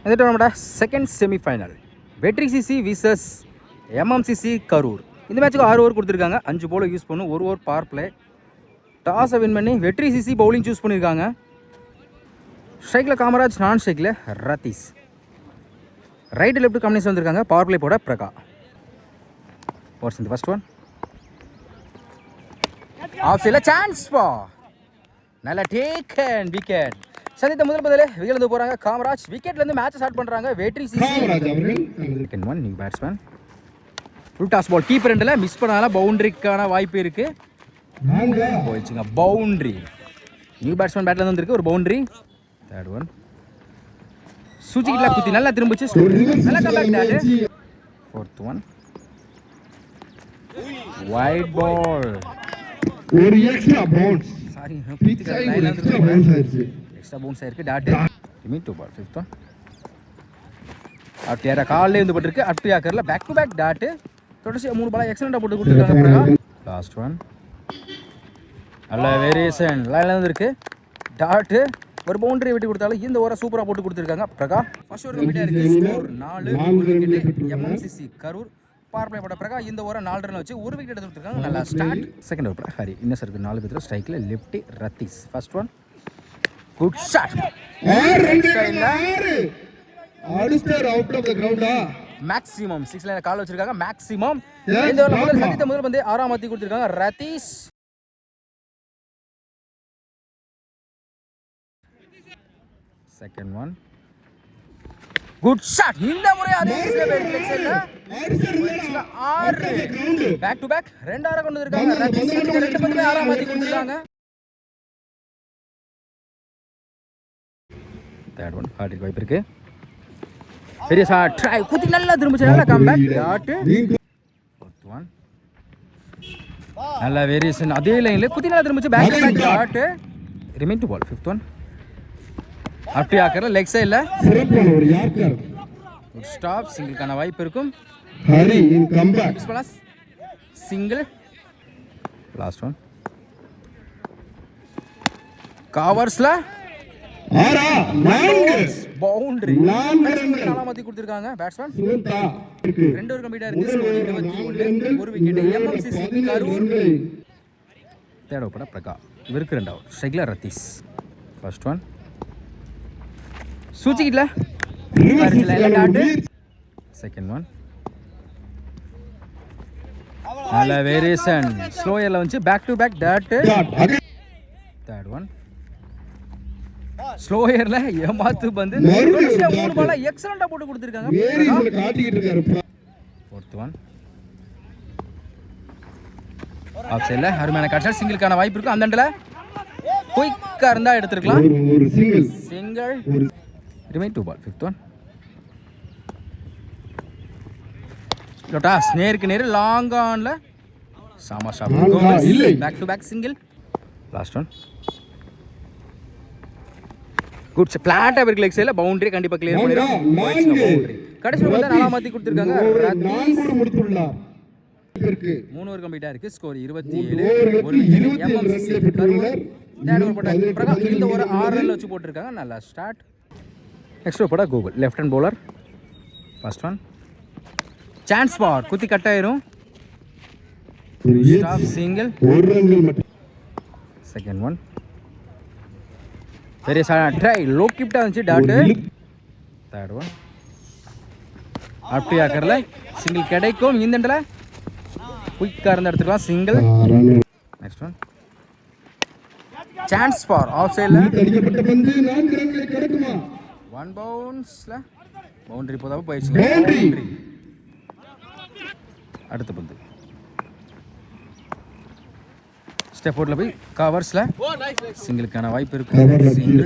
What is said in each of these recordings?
வந்துட்டு நம்மளோட second semi-final வெற்றி சிசி விசஸ் எம்எம்சிசி கரூர். இந்த மேட்ச்சுக்கு 6 ஓவர் கொடுத்துருக்காங்க. 5 போல யூஸ் பண்ணும், 1 ஓவர் பவர் பிளே. டாஸை வின் பண்ணி வெற்றி சிசி பவுலிங் சூஸ் பண்ணியிருக்காங்க. ஸ்ட்ரைக்கில் காமராஜ், நான் ஸ்ட்ரைக்கில் ரத்தீஸ். ரைட்டு லெஃப்ட் காம்பினேஷன் வந்திருக்காங்க. பவர் பிளே போட பிரகா. வாட்ஸ் இந்த ஃபர்ஸ்ட் ஒன் ஆஃப் சைடில் சான்ஸ் பா, நல்ல டேக் அண்ட் விக்கெட். சந்தித்த முதல் பதில் விக்கெட் போகிறாங்க காமராஜ். விக்கெட்லேருந்து மேட்ச் ஸ்டார்ட் பண்ணுறாங்க வெற்றி சிசி. Second one new batsman. Full toss ball keeper ரெண்டில் மிஸ் பண்ணாலும் பவுண்டரிக்கான வாய்ப்பு இருக்குது. போயிடுச்சுங்க பவுண்ட்ரி. நியூ பேட்ஸ்மேன் பேட்டில் வந்துருக்கு ஒரு பவுண்ட்ரி. தேர்ட் ஒன் சுஜிக்கிட்ட குத்தி நல்லா திரும்பிச்சு, நல்லா comeback dot. Fourth one wide ball, ஒரு extra bounce. Sorry extra bounce ஆயிருக்கு dot. Meet two ball. Fifth one அப்டியாரா கால்லே வந்து போட்டுருக்கு. அப்டியாக்கர்ல பேக் டு பேக் டாட். தொடர்ச்சி 3 பால் எக்ஸலண்டா போட்டு கொடுத்துருக்காங்க. லாஸ்ட் ஒன் நல்ல வேரியேஷன் லைன்ல வந்துருக்கு டாட். ஒரு பவுண்டரி வெட்டி கொடுத்தாலும் இந்த ஓவரை சூப்பராக போட்டு கொடுத்துருக்காங்க பிரகா. ஃபர்ஸ்ட் ஓவர் கம்ப்ளீட்டாக இருக்குது. ஸ்கோர் 4 எம்எம்சிசி கரூர். பவர் பிளே போட்ட பிரகா இந்த ஓவரை 4 ரன் வச்சு ஒரு விக்கெட் எடுத்து கொடுத்துருக்காங்க. நல்லா ஸ்டார்ட். செகண்ட் ஓவர் ஹரி இன்னும் இருக்கு 4 பேர் ஸ்ட்ரைக்கில் lefty Ratheesh. First one good shot. Maximum 6 line கால் வச்சிருக்காங்க. மேக்ஸிமம் இந்த ஓவரில் முதல் சந்தித்த முதல் வந்து 6ஆம் மாத்தி கொடுத்துருக்காங்க Ratheesh. Second one good shot. இந்த முறை அதே ஆறு பேக் டு பேக் 2 ஆற கொண்டு வந்திருக்காங்க ரத்தீஸ். 2 பந்துமே 6ஆம் மாத்தி கொடுத்துருக்காங்க. தேர்ட் ஒன் ஹார்டிக் வாய்ப்பு இருக்கு. பெரிய ஷாட் ட்ரை குத்தி நல்லா திரும்பிச்சு, நல்லா கம்பேக் டாட். ஃபோர்த் ஒன் நல்ல வேரியேஷன் அதே லைன்ல குத்தி நல்லா திரும்பிச்சு back to back dot. Remain two ball. Fifth one அப்படி ஆக்கற லெக் சைடுல சிறப்பான ஒரு யார்க்கர். ஒரு ஸ்டாப் சிங்கிள்கான வாய்ப்பு இருக்கும். Hari in comeback plus single. Last one கவர்ஸ்ல ஆரா 4 பவுண்டரி. 4 மாத்தி கொடுத்திருக்காங்க பேட்ஸ்மேன். 2 ஓவர் கம்ப்ளீட்டா இருக்கு. ஸ்கோர் 21 ஒரு wicket MMCC Karur. Third over Praga இவருக்கு 2 ஓவர். ஸ்ட்ரைக்ல ரத்தீஸ். ஃபர்ஸ்ட் ஒன் சூச்சிக்கிட்டல டாட். செகண்ட் ஒன் நல்ல வேரியேஷன் ஸ்லோயர்ல வந்து back to back dot. Third one ஸ்லோயர்ல ஏமாத்து பந்து 3 பால் எக்ஸலண்டா போட்டு கொடுத்திருக்காங்க. ஃபோர்த் ஒன் ஆஃப் சைடுல அருமையான கேட்ச். சிங்கிள்கான வாய்ப்பு இருக்கு. அந்த இடத்துல குயிக்கா இருந்தா எடுத்துக்கலாம். ஒரு single. Remain 2 ball. Fifth one லோட்டாஸ் நேருக்கு நேரு லாங் ஆன்ல சாமா shot. Back to back single. Last one good பிளாட்டா இருக்கு லெக் சைடுல பவுண்டரி கண்டிப்பா கிளியர் பண்ணிரும். பவுண்டரி கடைசில வந்து 4ஆம் மாத்தி கொடுத்திருக்காங்க ரத்தீஸ். 3 ஓவர் கம்ப்ளீட்டா இருக்கு. ஸ்கோர் 27 ஒரு wicket MMCC Karur. Third over போட்ட பிரகா இந்த ஓவர் 6 ரன்ல வச்சு போட்டுருக்காங்க. நல்லா ஸ்டார்ட். நெக்ஸ்ட் ஓவர் போட Google left hand bowler. First one chance பார் குத்தி கட் ஆயிரும். Stop single. செகண்ட் ஒன் பெரிய ட்ரை லோ கிப்டா வந்துச்சு டாட். தேர்ட் ஒன் அப்படி ஆக்கறல சிங்கிள் கிடைக்கும். இந்த இடத்துல குயிக்கா இருந்த எடுத்துக்கலாம் single. Next one chance for off சைடுல அடிக்கப்பட்ட பந்து 4 ரன்களை கடக்குமா? 1 பவுன்ஸ்ல பவுண்டரி போதாம போயிடுச்சு. பவுண்டரி. அடுத்த பந்து ஸ்டெப் அவுட்ல போய் கவர்ஸ்ல சிங்கிளுக்கான வாய்ப்பு இருக்கு. சிங்கிள்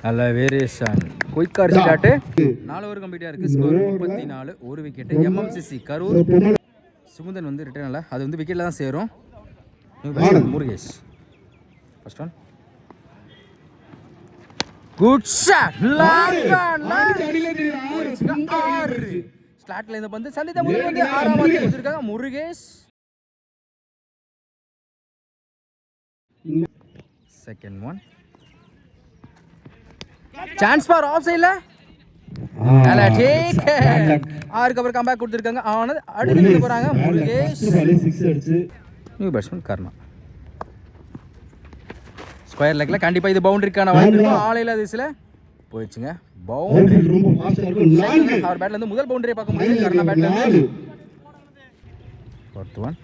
நல்ல வேரியேஷன் குயிக்கா டாட். 4 ஓவர் கம்ப்ளீட்டா இருக்கு. ஸ்கோர் 34 ஒரு விக்கெட் எம்எம்சிசி கரூர். சுகுந்தன் வந்து ரிட்டர்ன் இல்ல, அது வந்து விக்கெட்ல தான் சேரும். Murugesh. First one good shot long on 6 ஸ்லாட்ல இந்த பந்து சந்தித்த முதல் வந்து 6ஆம் மாத்தி கொடுத்திருக்காங்க Murugesh. Second one chance for off சைடுல நல்ல டேக். ஆறுக்கு அப்புறம் கம்பேக் கொடுத்துருக்காங்க. ஆனது அடுத்து போறாங்க முருகேஷ். நியூ பேட்ஸ்மேன் கர்ணா. ஸ்கொயர் லெக்ல கண்டிப்பா இது பவுண்டரிக்கான வாய்ப்பு இருக்கும். ஆளையில திசையில போயிடுச்சுங்க. பவுண்டரி அவர் பேட்ல இருந்து முதல் பவுண்டரியை பார்க்க முடியுது. கர்ணா பேட்ல இருந்து fourth one.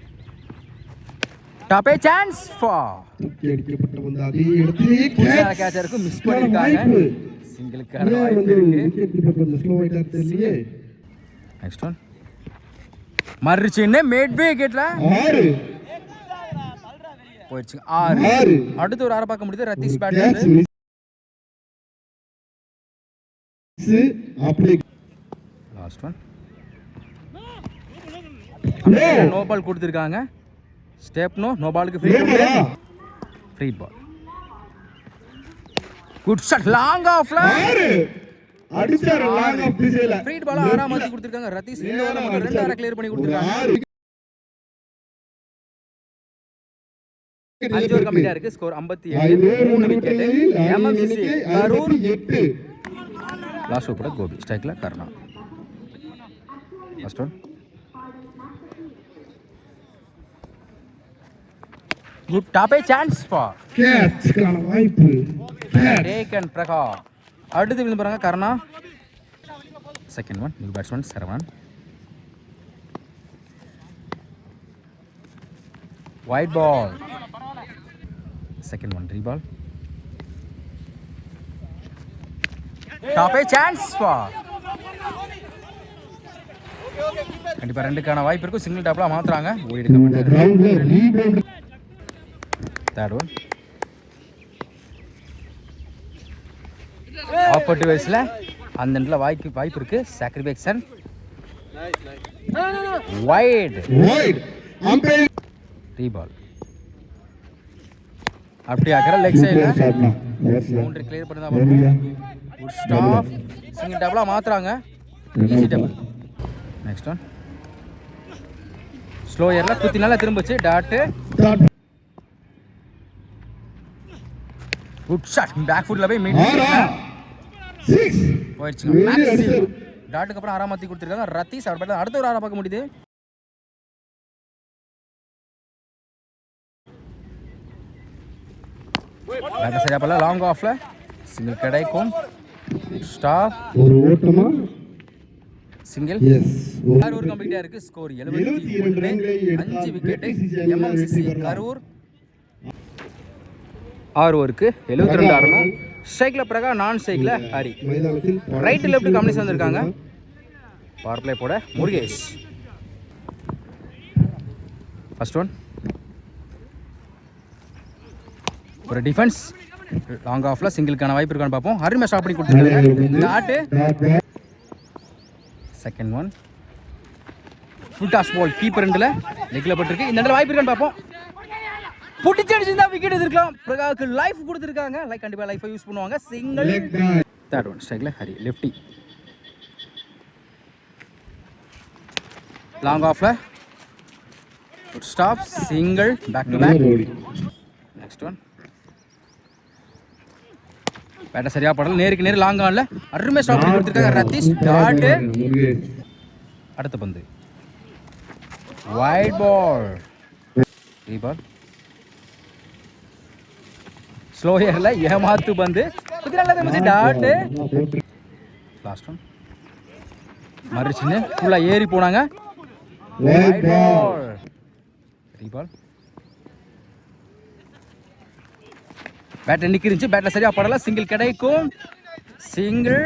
Top a chance for அடிக்கப்பட்ட வந்து அதே இடத்திலே கேட்சருக்கு மிஸ் பண்ணிருக்காங்க. சிங்கிளுக்கான வாய்ப்பு இருக்கு. நெக்ஸ்ட் ஒன் மர்ரிச்சின்னு மேட் விக்கெட்ல 6 போயிடுச்சு. 6 அடுத்து ஒரு 6 பார்க்க முடியுது. ரத்தீஷ் பேட்ல இருந்து அப்படி லாஸ்ட் ஒன் நோ பால் கொடுத்துருக்காங்க. ஸ்டெப் நோ பாலுக்கு free ball. Good shot long ஆஃப்ல அடிச்சாரு லாங் ஆஃப் திசையில ஃப்ரீ பால் 6ஆம் மாத்தி கொடுத்திருக்காங்க. ரத்தீஷ் இந்த ஓவர்ல மட்டும் 2 ஆற கிளியர் பண்ணி கொடுத்திருக்காங்க. 5 ஓவர் கம்ப்ளீட்டா இருக்கு. Score 57. 3 wicket. MMCC Karur 8. Last over Gopi ஸ்ட்ரைக்ல Karna. Last one good top a chance for கேட்ச்க்கான வாய்ப்பு டேக் அண்ட் பிரகா. அடுத்து விழுந்து போறாங்க Karna. Second one new batsman Saravanan. Wide ball. Second one reball. Top a chance for கண்டிப்பா 2க்கான வாய்ப்பு இருக்கும். சிங்கிள் டாப்ல மாத்துறாங்க. ஓடி எடுக்க மாட்டாங்க. தேர்ட் ஒன் ஆஃப் டிவைஸ்ல அந்த இடத்துல வாய்ப்பு இருக்கு. சாக்ரிஃபைக்ஷன் வைட் அம்பையர் ரீபால். அப்படி ஆகற லெக் சைடுல பவுண்டரி கிளியர் பண்ணதா பாப்போம். Good stop. சிங்கிள் டாப்ல மாத்துறாங்க. Easy double. நெக்ஸ்ட் ஒன் ஸ்லோயர்ல குத்தி நல்லா திரும்பிச்சு. டாட் குட் ஷாட் பேக் ஃபுட்ல போய் மீட் போயிடுச்சு. மேக்ஸிமம் டாட்டுக்கு அப்புறம் 6ஆம் மாத்தி கொடுத்திருக்காங்க. ரத்தீஷ் அவர் பேட்ல அடுத்த ஒரு 6 பார்க்க முடியுது. பேட் சரியா பண்ணல. லாங் ஆஃப்ல சிங்கிள் கிடைக்கும். ஸ்டாப் ஒரு ஓட்டமா சிங்கிள். எஸ் கரூர் கம்ப்ளீட்டா இருக்கு. ஸ்கோர் 72 ரன்களை 5 விக்கெட். எம்எம்சிசி கரூர் 6 ஓவருக்கு 72 ஆடணும். ஸ்ட்ரைக்ல பிரகா, நான் ஸ்ட்ரைக்ல ஹரி. ரைட் லெஃப்ட் காம்பினேஷன் வந்திருக்காங்க. பவர் பிளே போட முருகேஷ். ஃபர்ஸ்ட் ஒன் ஒரு டிஃபென்ஸ் லாங் ஆஃப்ல சிங்கிளுக்கான வாய்ப்பு இருக்கான்னு பார்ப்போம். ஹரி மேட்ச் பண்ணி கொடுத்துருக்காங்க. Dot second one full toss ball keeper எண்ட்ல லெக்ல பட்டிருக்கு. இந்த இடத்துல வாய்ப்பு இருக்கான்னு பார்ப்போம். புடிச்சடிச்சிருந்தா விக்கெட் எடுத்துக்கலாம். பிரகாவுக்கு லைஃப் கொடுத்துருக்காங்க. லைக் கண்டிப்பா லைஃபை யூஸ் பண்ணுவாங்க. சிங்கிள். தேர்ட் ஒன் ஸ்ட்ரைக்ல ஹரி லெஃப்டி. லாங் ஆஃப்ல good stop single. Back to back. Next one பேட்ட சரியா படல. நேருக்கு நேர் லாங் ஆன்ல அருமை ஸ்டாப் பண்ணி கொடுத்துருக்காங்க. ரத்தீஷ் டாட். அடுத்த பந்து வைட் பால் ரீபால். ஸ்லோயர்ல ஏமாத்து பந்து டாட். லாஸ்ட் ஒன் மறுச்சின்னு ஃபுல்லா ஏறி போனாங்க. வைட் பால் ரீபால். பேட் நிக்கிருச்சு. பேட்ல சரியா படல. சிங்கிள் கிடைக்கும். சிங்கிள்.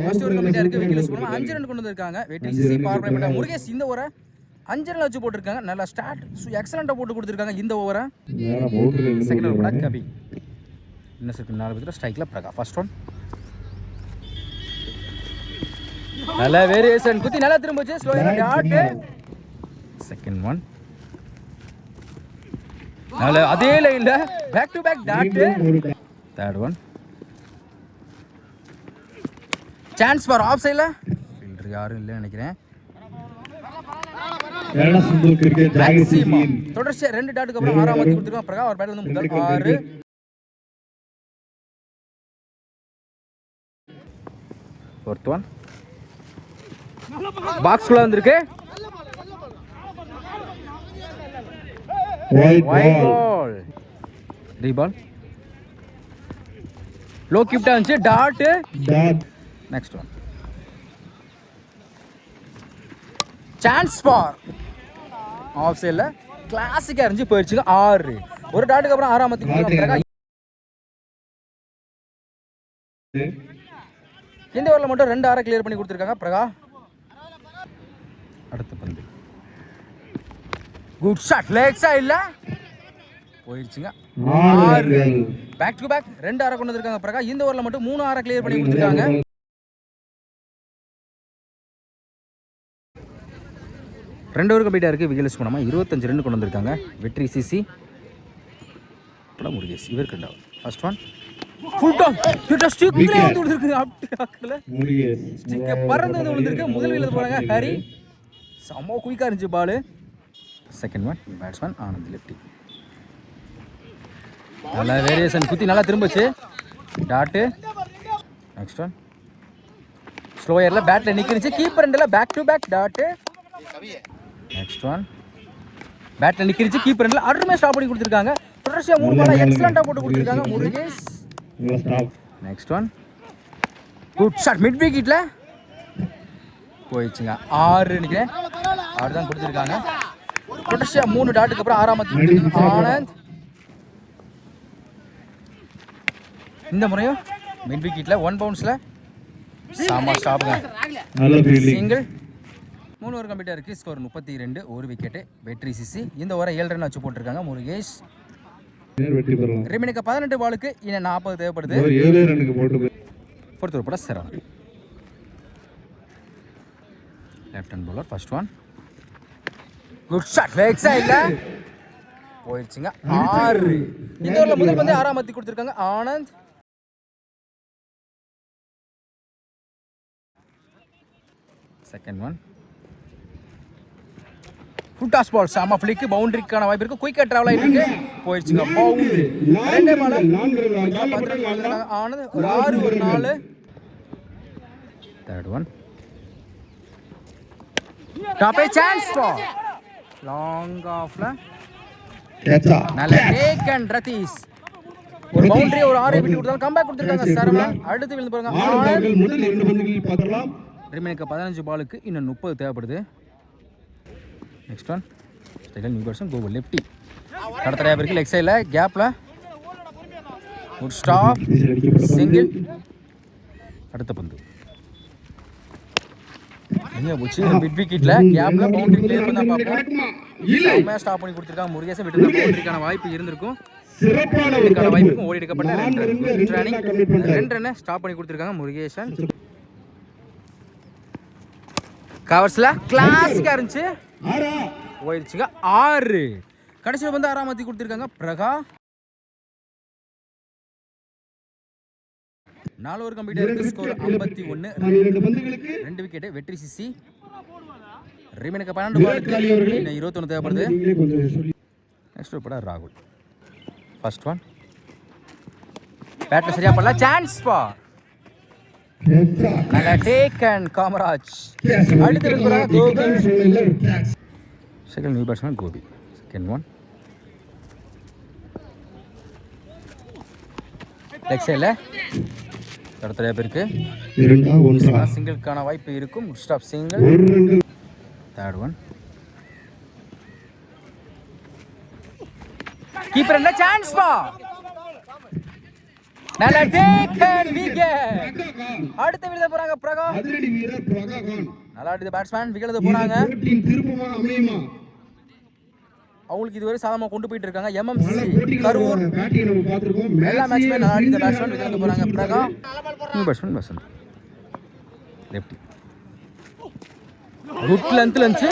ஃபர்ஸ்ட் ஓவர் கம்ப்ளீட்டா இருக்கு. விக்கெட் யூஸ் பண்ணுவாங்க. 5 ரன் கொண்டு வந்திருக்காங்க. வெற்றி சிசி பவர் பிளே பண்ண முருகேஷ் இந்த ஓவரை 5 ரன் வச்சு போட்டுருக்காங்க. நல்லா ஸ்டார்ட் எக்ஸலண்டா போட்டு கொடுத்துருக்காங்க இந்த ஓவரை. செகண்ட் ஓவர் கூட கபி. இன்னும் செகண்ட் 4 பேர் ஸ்ட்ரைக்ல பிரகா. ஃபர்ஸ்ட் ஒன் நல்ல வேரியேஷன் குத்தி நல்லா திரும்பிச்சு. Slower dot. செகண்ட் ஒன் நல்ல அதே லைன்ல back to back dot. Third one chance for off சைடுல ஃபீல்டர் யாரும் இல்லைன்னு நினைக்கிறேன். தொடர்ச்சியா 2 டாட்டுக்கு அப்புறம் 6ஆம் மாத்தி கொடுத்துருக்காங்க. பிரகா அவர் பேட் வந்து முதல் 6 ஃபோர்த் ஒன் பாக்ஸ்குள்ள வந்திருக்கு. Wide wide ball ball. ரீபால். லோ கிப்டா இருந்துச்சு. Dot. Next one chance for off சைடில் கிளாசிக்காக இருந்துச்சு. போயிடுச்சுங்க 6. ஒரு டாட்டுக்கு அப்புறம் 6ஆம் மத்தி. இந்த ஓவரில் மட்டும் 2 6 கிளியர் பண்ணி கொடுத்துருக்காங்க பிரகா. அடுத்த பந்து குட் ஷாட். லேக்ஸா இல்ல போயிடுச்சுங்க 6. பேக் டு பேக் 2 6 கொண்டு வந்திருக்காங்க பிரகா. இந்த ஓவரில் மட்டும் 3 6 கிளியர் பண்ணி கொடுத்துருக்காங்க. ரெண்டு ஓவர் கம்ப்ளீட்டாக இருக்குது. விகிலேஷ் குணமா 25 ரன் கொண்டு வந்திருக்காங்க. வெற்றி சிசி முருகேஷ் இவருக்கு 2 ஃபர்ஸ்ட் ஒன் ஃபுல் டாஸ். ஸ்டிக்ல வந்து விழுந்திருக்கு. அப்படியே ஸ்டிக் பறந்து விழுந்திருக்கு. முதல் வீலர் போறாங்க ஹரி. செம்ம குயிக்கா இருந்துச்சு ball. Second one batsman Anand lefty. நல்லா வேரியேஷன் குத்தி நல்லா திரும்பிச்சு. டாட்டு. நெக்ஸ்ட் ஒன் ஸ்லோயர்ல பேட்ல நிக்கிருச்சு. கீப்பர் ரெண்டுல back to back dot. Next one பேட்ல நிக்கிருச்சு. கீப்பர் ரெண்டுல அருமையா ஸ்டாப் பண்ணி கொடுத்துருக்காங்க. தொடர்ச்சியா 3 பால் எக்ஸலண்டா போட்டு கொடுத்துருக்காங்க Murugesh. Next one good shot mid விக்கெட்ல போயிடுச்சுங்க 6 நினைக்கிறேன். 6 தான் கொடுத்துருக்காங்க. தொடர்ச்சியா 3 டாட்டுக்கு அப்புறம் 6ஆம் மத்தி ஆனந்த். இந்த முறையும் மிட் விக்கெட்ல 1 பவுன்ஸ்ல சாமா ஸ்டாப்புங்க. சிங்கிள். 3 ஓவர் கம்ப்ளீட்டாக இருக்குது. ஸ்கோர் 32. 1 விக்கெட்டு. வெற்றி சிசி. இந்த ஓவரை 7 ரன் வச்சு போட்டிருக்காங்க முருகேஷ். ரிமினுக்கு 18 பாலுக்கு இன்னும் 40 தேவைப்படுது. 7 ரன்னுக்கு போட்டு ஃபோர்த் ஓவர் போட Saravan. Left hand bowler first one good shot. லேக்ஸா இல்ல போயிடுச்சுங்க 6. இந்த ஓவரில் முதல் பந்து 6ஆம் மத்தி கொடுத்துருக்காங்க Anand. Second one full toss ball. சாமா ஃபிளிக். பவுண்டரிக்கான வாய்ப்பு இருக்கு. குயிக்கா டிராவல் ஆயிட்டு இருக்கு. போயிடுச்சுங்க பவுண்டரி. 2 பால் ஆனந்த். ஒரு 6 ஒரு 4. Third one tap a chance for long ஆஃப்ல நல்ல டேக் அண்ட் ரதீஷ். ஒரு பவுண்டரி ஒரு 6 விட்டு கொடுத்தாலும் கம்பேக் கொடுத்துருக்காங்க சரவணன். அடுத்து விழுந்து போறாங்க ஆனந்த். முதல் 2 பந்துகளில் பார்க்கலாம். ரிமைனுக்கு 15 பாலுக்கு இன்னும் 30 தேவைப்படுது. Next one style new person go lefty. கடத்தரையா இருக்கு லெக் சைடில் கேப்ல. Good stop. சிங்கிள். அடுத்த பந்து எங்க போச்சு? மிட் விக்கெட்ல கேப்ல பவுண்டரி கிளியர் பண்ணா பாப்போம். செமையா ஸ்டாப் பண்ணி கொடுத்திருக்காங்க முருகேசன். விட்டு பவுண்டரிக்கான வாய்ப்பு இருந்திருக்கும். சிறப்பான வாய்ப்பு ஓடி எடுக்கப்பட்ட 2 ரன் ஸ்டாப் பண்ணி கொடுத்திருக்காங்க முருகேசன். கவர்ஸ்ல கிளாசிக்கா இருந்துச்சு. போயிடுச்சுங்க 6. கடைசியில் வந்து 6ஆம் மத்தி கொடுத்திருக்காங்க பிரகா. 4 ஓவர் கம்ப்ளீட் இருக்கு. ஸ்கோர் 51. 2 விக்கெட். வெற்றி சிசி. ரிமைனுக்கு 12 பாலுக்கு இன்னும் 21 தேவைப்படுது. நெக்ஸ்ட் ஓவர் போட ராகுல். ஃபர்ஸ்ட் ஒன் பேட்ல சரியா பண்ணல. சான்ஸ் ஃபார் நல்ல டேக் அண்ட் காமராஜ். அடுத்து இருக்கிறாங்க Gopi. Second new batsman Gopi. Second one leg சைடில் கடத்தலையா பேருக்கு சிங்கிள்கான வாய்ப்பு இருக்கும். Good stop single. Third one keeper என்ன சான்ஸ் பா நல்ல டேக் அண்ட் விக்கெட். அடுத்து விழுத போறாங்க பிரகா. அதிரடி வீரர் பிரகா கான். நல்லா ஆடுது பேட்ஸ்மேன். விக்கெட் போறாங்க. திருப்பமா அமையுமா? அவங்களுக்கு இதுவரை சாதமா கொண்டு போயிட்டு இருக்காங்க. எம்எம்சி கரூர் பேட்டிங் நம்ம பாத்துறோம். எல்லா மேட்ச்மே நல்லா ஆடுது பேட்ஸ்மேன். விக்கெட் போறாங்க Praga. New batsman Vasanth lefty. Good length lunch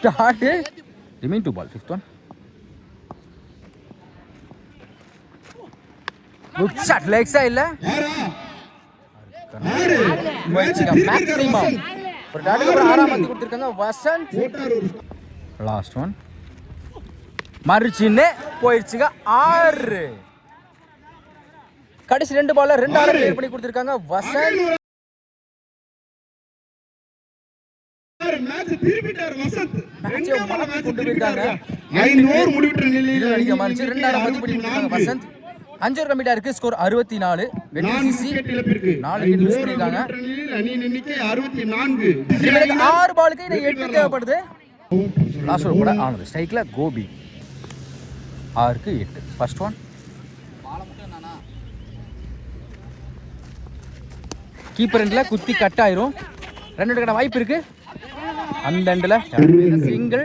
dot. Remain 2 ball. Fifth one good shot. லெக்ஸா இல்ல மேக்ஸிமம். ஒரு டாட்டுக்கு அப்புறம் 6ஆம் மத்தி கொடுத்திருக்காங்க வசந்த். லாஸ்ட் ஒன் மறுச்சின்னு போயிடுச்சுங்க 6. கடைசி 2 பால்ல 2 6 கிளியர் பண்ணி கொடுத்திருக்காங்க வசந்த். மேட்ச் திருப்பிட்டார் வசந்த். மேட்சை மாத்தி கொண்டு போயிருக்காங்க. 5 ஓவர் முடிவுற்ற நிலையில் 20 அடிக்க மாறிச்சு. 2 மதிப்படி கொடுத்திருக்காங்க வசந்த். 5 ஓவர் கம்ப்ளீட்டா இருக்கு. ஸ்கோர் 64. வெற்றி 4 சிசி. விக்கெட் இழப்பிற்கு 4 விக்கெட் லூஸ் பண்ணிருக்காங்க. அணியின் எண்ணிக்கை 64. ரிமைனிங் 6 பாலுக்கு இன்னும் 8 தேவைப்படுது. லாஸ்ட் ஓவர் கூட ஆனது. ஸ்ட்ரைக்ல கோபி 6க்கு 8. ஃபர்ஸ்ட் ஒன் கீப்பர் எண்ட்ல குத்தி கட் ஆயிரும். ரன் எடுக்கிற வாய்ப்பு இருக்கு. அந்த எண்ட்ல சிங்கிள்.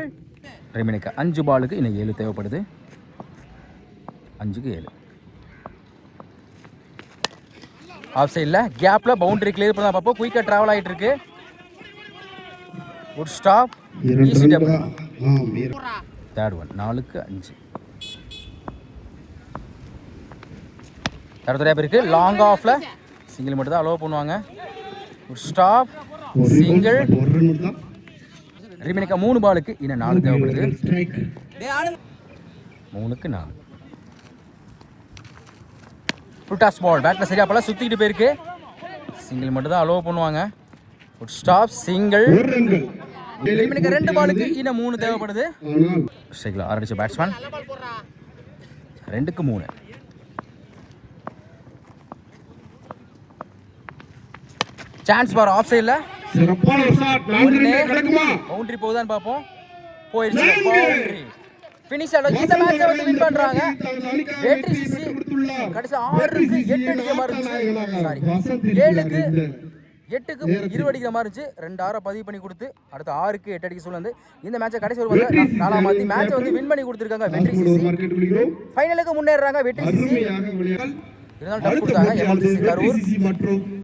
ரிமைனிங் 5 பாலுக்கு இன்னும் 7 தேவைப்படுது. 5க்கு 7. ஆஃப் சைடில் கேப்பில் பவுண்டரி கிளியர் பண்ண பார்ப்போம். குயிக்காக ட்ராவல் ஆகிட்டு இருக்கு. Good stop. Easy double. Third one 4க்கு 5. தடத்துறையாக இருக்கு. லாங் ஆஃபில் சிங்கிள் மட்டும் தான் அலோவ் பண்ணுவாங்க. Good stop. சிங்கிள். ரிமைனிங் 3 பாலுக்கு இன்னும் 4 தேவைப்படுது. 3க்கு 4. Full toss ball. பேட்டில் சரியா போல சுற்றிக்கிட்டு போயிருக்கு. சிங்கிள் மட்டும் தான் அலோவ் பண்ணுவாங்க. Good stop. சிங்கிள். ரிமைனிங் 2 பாலுக்கு இன்னும் 3 தேவைப்படுது. ஸ்ட்ரைக்கில் ஆரம்பிச்ச பேட்ஸ்மேன். 2க்கு 3. சான்ஸ் பார் ஆஃப் சைடில். பவுண்டரி போகுதான்னு பார்ப்போம். போயிடுச்சு. பவுண்டரி ஃபினிஷ் ஆகும். இந்த மேட்சை வந்து வின் பண்றாங்க. வெற்றி சிசி கடைசி 6க்கு 8 அடிக்கிற மாதிரி இருந்துச்சு. சாரி 7க்கு 8க்கு 20 அடிக்கிற மாதிரி இருந்துச்சு. 2 6 பதிவு பண்ணி கொடுத்து அடுத்த 6க்கு 8 அடிக்க சொல்ல வந்து இந்த மேட்சை கடைசி ஒரு வந்து 4ஆம் மாத்தி மேட்சை வந்து வின் பண்ணி கொடுத்துருக்காங்க. வெற்றி சிசி ஃபைனலுக்கு முன்னேறாங்க. வெற்றி சிசி இருந்தாலும் டப் கொடுத்தாங்க. எம்எம்சிசி கரூர்.